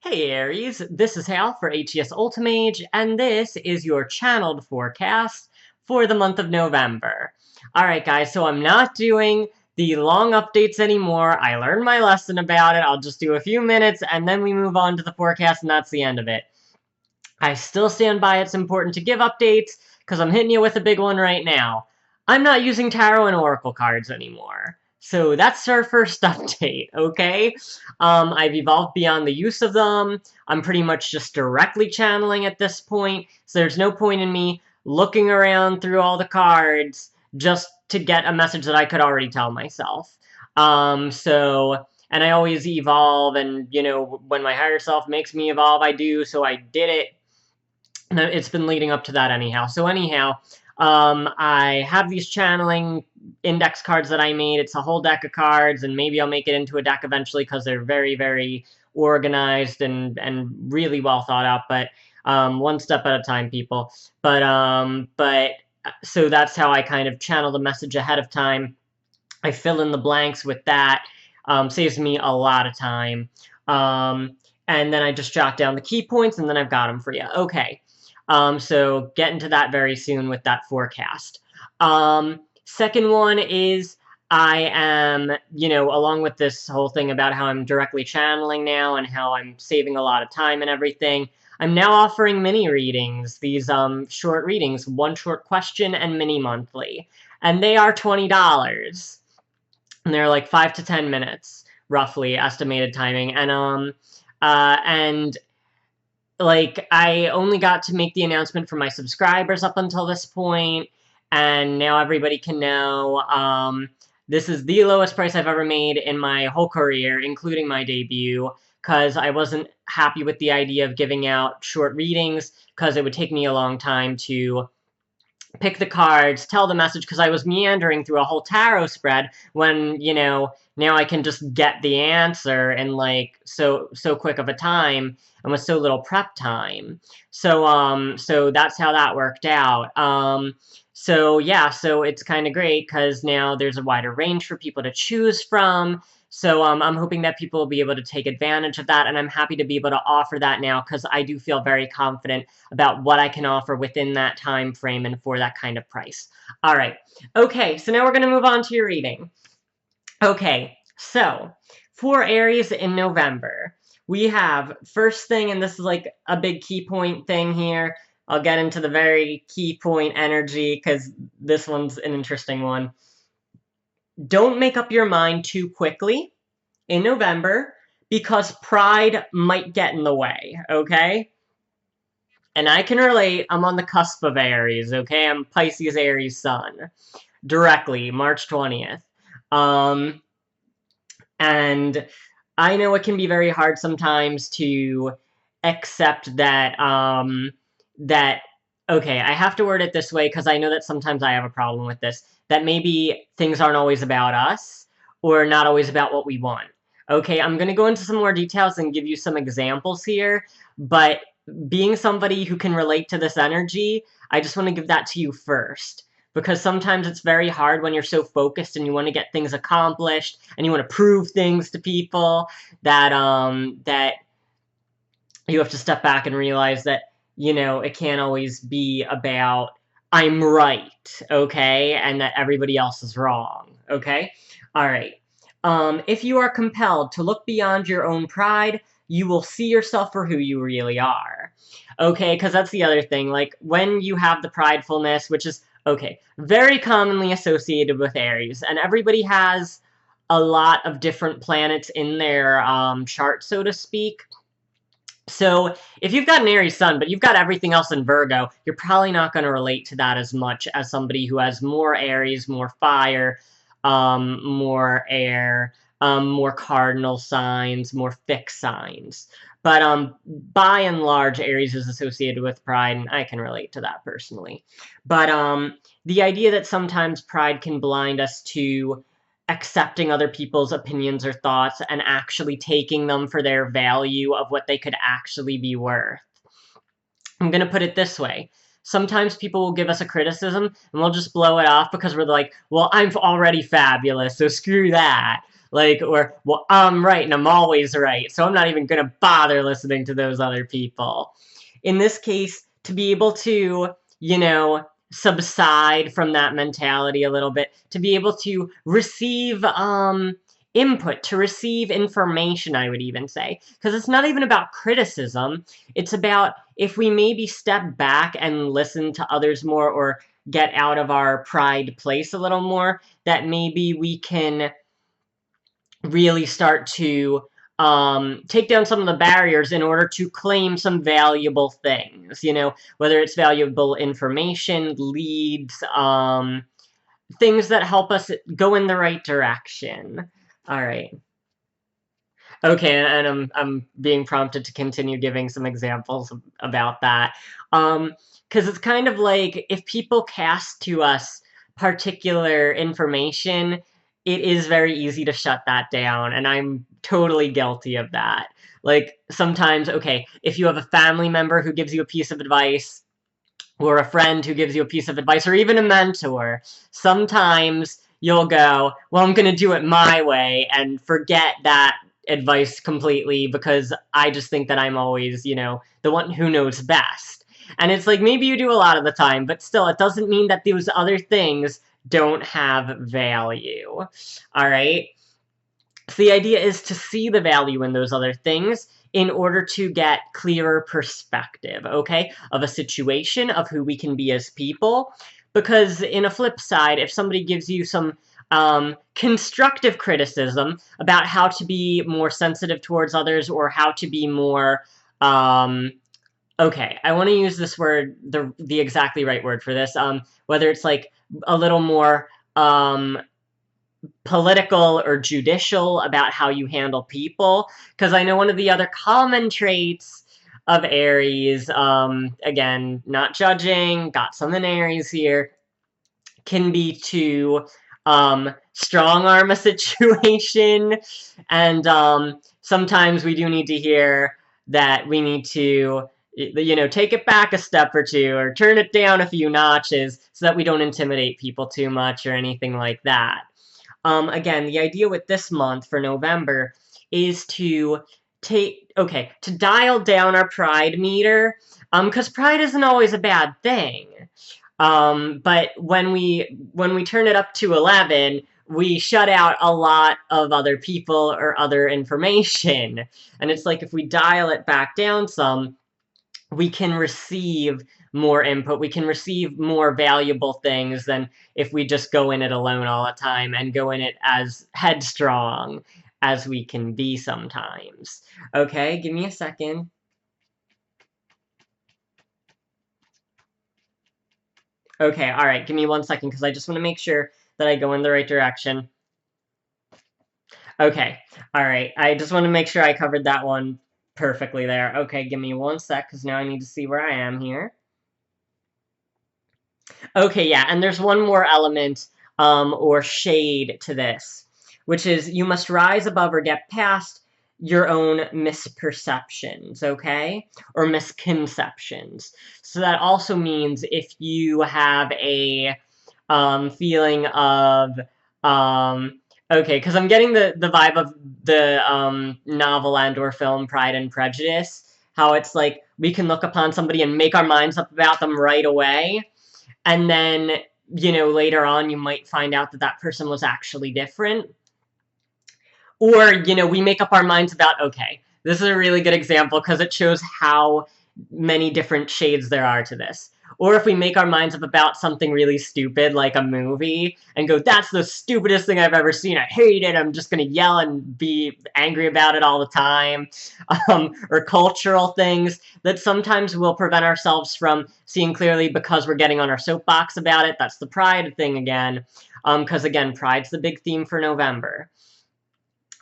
Hey Aries, this is Hal for HES Ultimage, and this is your channeled forecast for the month of November. Alright guys, so I'm not doing the long updates anymore. I learned my lesson about it. I'll just do a few minutes, and then we move on to the forecast, and that's the end of it. I still stand by it's important to give updates, because I'm hitting you with a big one right now. I'm not using tarot and oracle cards anymore. So that's our first update, okay? I've evolved beyond the use of them. I'm pretty much just directly channeling at this point, so there's no point in me looking around through all the cards just to get a message that I could already tell myself. And I always evolve, and, you know, when my higher self makes me evolve, I do, so I did it. No, it's been leading up to that anyhow. So anyhow, I have these channeling index cards that I made. It's a whole deck of cards, and maybe I'll make it into a deck eventually because they're very, very organized and really well thought out. But one step at a time, people. But so that's how I kind of channel the message ahead of time. I fill in the blanks with that. Saves me a lot of time. And then I just jot down the key points, and then I've got them for you. Okay. So get into that very soon with that forecast. Second one is I am, you know, along with this whole thing about how I'm directly channeling now and how I'm saving a lot of time and everything, I'm now offering mini readings, these short readings, one short question and mini monthly. And they are $20. And they're like 5 to 10 minutes, roughly, estimated timing. And like, I only got to make the announcement for my subscribers up until this point, and now everybody can know. This is the lowest price I've ever made in my whole career, including my debut, because I wasn't happy with the idea of giving out short readings, because it would take me a long time to pick the cards, tell the message, because I was meandering through a whole tarot spread when, you know, now I can just get the answer in, like, so quick of a time and with so little prep time. So that's how that worked out. So yeah, so it's kind of great because now there's a wider range for people to choose from. So I'm hoping that people will be able to take advantage of that, and I'm happy to be able to offer that now because I do feel very confident about what I can offer within that time frame and for that kind of price. All right. Okay, so now we're going to move on to your reading. Okay, so for Aries in November, we have first thing, and this is like a big key point thing here. I'll get into the very key point energy because this one's an interesting one. Don't make up your mind too quickly in November because pride might get in the way, okay? And I can relate. I'm on the cusp of Aries, okay? I'm Pisces Aries Sun. Directly, March 20th. And I know it can be very hard sometimes to accept that, okay, I have to word it this way because I know that sometimes I have a problem with this, that maybe things aren't always about us or not always about what we want. Okay, I'm going to go into some more details and give you some examples here, but being somebody who can relate to this energy, I just want to give that to you first. Because sometimes it's very hard when you're so focused and you want to get things accomplished and you want to prove things to people that that you have to step back and realize that, you know, it can't always be about I'm right, okay, and that everybody else is wrong, okay? All right. If you are compelled to look beyond your own pride, you will see yourself for who you really are. Okay, because that's the other thing. Like, when you have the pridefulness, which is, okay, very commonly associated with Aries, and everybody has a lot of different planets in their chart, so to speak. So if you've got an Aries sun, but you've got everything else in Virgo, you're probably not going to relate to that as much as somebody who has more Aries, more fire, more air, more cardinal signs, more fixed signs. But by and large, Aries is associated with pride, and I can relate to that personally. But the idea that sometimes pride can blind us to accepting other people's opinions or thoughts and actually taking them for their value of what they could actually be worth. I'm going to put it this way. Sometimes people will give us a criticism and we'll just blow it off because we're like, well, I'm already fabulous, so screw that. Like, or, well, I'm right and I'm always right, so I'm not even gonna bother listening to those other people. In this case, to be able to, you know, subside from that mentality a little bit, to be able to receive input, to receive information, I would even say. Because it's not even about criticism. It's about if we maybe step back and listen to others more, or get out of our pride place a little more, that maybe we can really start to take down some of the barriers in order to claim some valuable things, you know, whether it's valuable information, leads, things that help us go in the right direction. All right. Okay, and I'm being prompted to continue giving some examples about that. Because it's kind of like if people cast to us particular information, it is very easy to shut that down, and I'm totally guilty of that. Like sometimes, okay, if you have a family member who gives you a piece of advice, or a friend who gives you a piece of advice, or even a mentor, sometimes you'll go, well, I'm going to do it my way, and forget that advice completely because I just think that I'm always, you know, the one who knows best. And it's like, maybe you do a lot of the time, but still, it doesn't mean that those other things don't have value. All right? So the idea is to see the value in those other things in order to get clearer perspective, okay, of a situation, of who we can be as people. Because in a flip side, if somebody gives you some constructive criticism about how to be more sensitive towards others, or how to be more, okay, I want to use this word, the exactly right word for this, whether it's like a little more political or judicial about how you handle people, because I know one of the other common traits of Aries, again, not judging, got some in Aries here, can be to strong arm a situation, and sometimes we do need to hear that we need to, you know, take it back a step or two, or turn it down a few notches, so that we don't intimidate people too much or anything like that. Again, the idea with this month for November is to to dial down our pride meter, because pride isn't always a bad thing. But when we turn it up to 11, we shut out a lot of other people or other information. And it's like if we dial it back down some, we can receive more input, we can receive more valuable things than if we just go in it alone all the time, and go in it as headstrong as we can be sometimes. Okay, give me a second. Okay, all right, give me 1 second, because I just want to make sure that I go in the right direction. Okay, all right, I just want to make sure I covered that one perfectly there. Okay, give me 1 sec, because now I need to see where I am here. Okay, yeah, and there's one more element, or shade to this, which is you must rise above or get past your own misperceptions, okay? Or misconceptions. So that also means if you have a feeling of, okay, because I'm getting the vibe of the novel and or film Pride and Prejudice, how it's like we can look upon somebody and make our minds up about them right away, and then, you know, later on you might find out that that person was actually different. Or, you know, we make up our minds about, okay, this is a really good example because it shows how many different shades there are to this. Or if we make our minds up about something really stupid, like a movie, and go, that's the stupidest thing I've ever seen, I hate it, I'm just going to yell and be angry about it all the time. Or cultural things that sometimes will prevent ourselves from seeing clearly because we're getting on our soapbox about it. That's the pride thing again. Because again, pride's the big theme for November.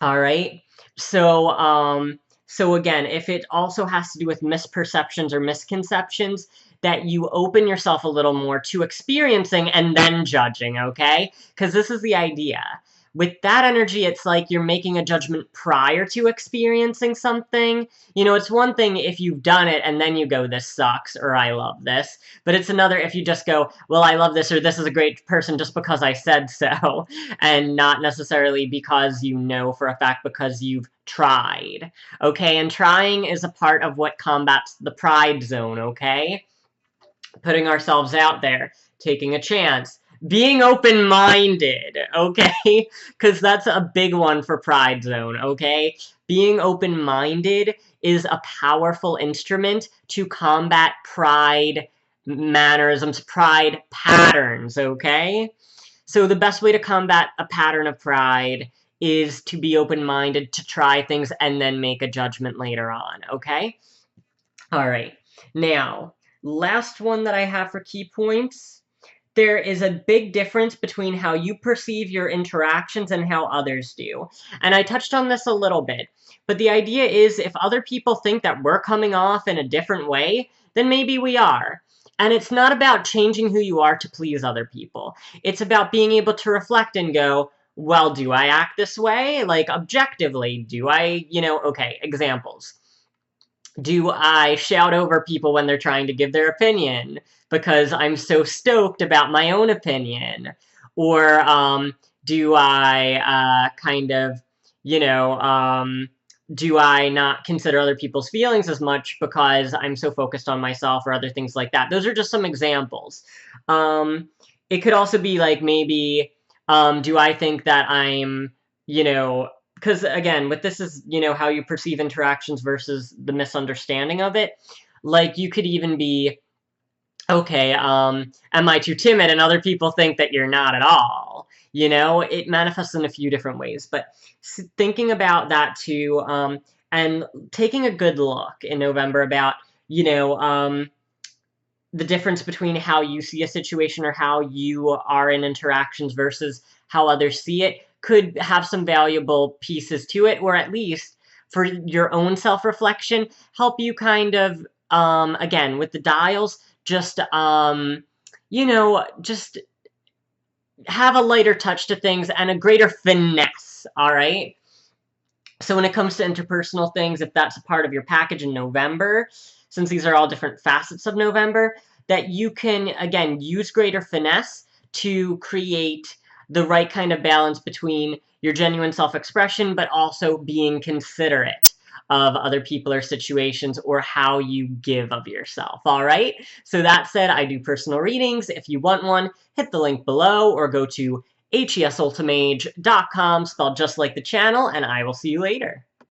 All right. So again, if it also has to do with misperceptions or misconceptions, that you open yourself a little more to experiencing and then judging, okay? Because this is the idea. with that energy, it's like you're making a judgment prior to experiencing something. You know, it's one thing if you've done it and then you go, this sucks, or I love this. But it's another if you just go, well, I love this, or this is a great person just because I said so, and not necessarily because you know for a fact, because you've tried. Okay, and trying is a part of what combats the pride zone, okay? Putting ourselves out there, taking a chance, being open-minded, okay? Because that's a big one for pride zone, okay? Being open-minded is a powerful instrument to combat pride mannerisms, pride patterns, okay? So the best way to combat a pattern of pride is to be open-minded, to try things, and then make a judgment later on, okay? All right. Now, last one that I have for key points. There is a big difference between how you perceive your interactions and how others do. And I touched on this a little bit, but the idea is if other people think that we're coming off in a different way, then maybe we are. And it's not about changing who you are to please other people. It's about being able to reflect and go, well, do I act this way? Like, objectively, do I, okay, examples. Do I shout over people when they're trying to give their opinion because I'm so stoked about my own opinion? Or do I kind of, do I not consider other people's feelings as much because I'm so focused on myself, or other things like that? Those are just some examples. It could also be like, maybe, do I think that I'm, because again, with this is, how you perceive interactions versus the misunderstanding of it. Like, you could even be, okay, am I too timid? And other people think that you're not at all. It manifests in a few different ways. But thinking about that too, and taking a good look in November about, the difference between how you see a situation or how you are in interactions versus how others see it could have some valuable pieces to it, or at least for your own self-reflection, help you kind of, again, with the dials, just, just have a lighter touch to things and a greater finesse, all right? So when it comes to interpersonal things, if that's a part of your package in November, since these are all different facets of November, that you can, again, use greater finesse to create the right kind of balance between your genuine self-expression, but also being considerate of other people or situations, or how you give of yourself, all right? So that said, I do personal readings. If you want one, hit the link below, or go to hesultimage.com, spelled just like the channel, and I will see you later.